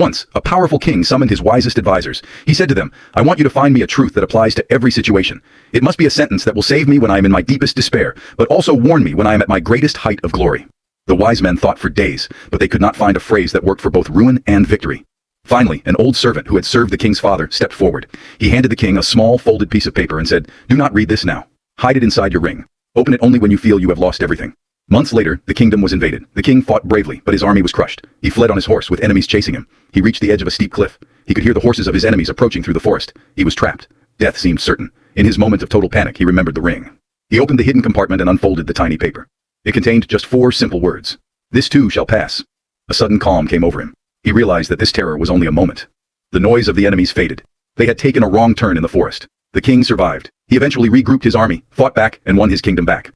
Once, a powerful king summoned his wisest advisors. He said to them, "I want you to find me a truth that applies to every situation. It must be a sentence that will save me when I am in my deepest despair, but also warn me when I am at my greatest height of glory." The wise men thought for days, but they could not find a phrase that worked for both ruin and victory. Finally, an old servant who had served the king's father stepped forward. He handed the king a small, folded piece of paper and said, "Do not read this now. Hide it inside your ring. Open it only when you feel you have lost everything." Months later, the kingdom was invaded. The king fought bravely, but his army was crushed. He fled on his horse with enemies chasing him. He reached the edge of a steep cliff. He could hear the horses of his enemies approaching through the forest. He was trapped. Death seemed certain. In his moment of total panic, he remembered the ring. He opened the hidden compartment and unfolded the tiny paper. It contained just 4 simple words. "This too shall pass." A sudden calm came over him. He realized that this terror was only a moment. The noise of the enemies faded. They had taken a wrong turn in the forest. The king survived. He eventually regrouped his army, fought back, and won his kingdom back.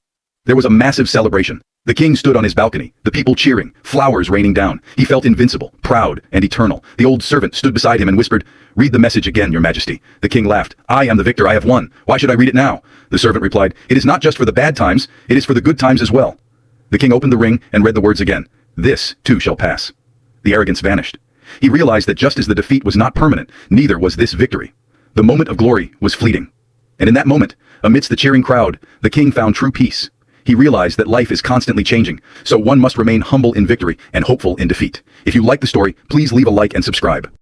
There was a massive celebration. The king stood on his balcony, the people cheering, flowers raining down. He felt invincible, proud, and eternal. The old servant stood beside him and whispered, "Read the message again, your majesty." The king laughed. "I am the victor, I have won. Why should I read it now?" The servant replied, "It is not just for the bad times, it is for the good times as well." The king opened the ring and read the words again. "This too shall pass." The arrogance vanished. He realized that just as the defeat was not permanent, neither was this victory. The moment of glory was fleeting. And in that moment, amidst the cheering crowd, the king found true peace. He realized that life is constantly changing, so one must remain humble in victory and hopeful in defeat. If you like the story, please leave a like and subscribe.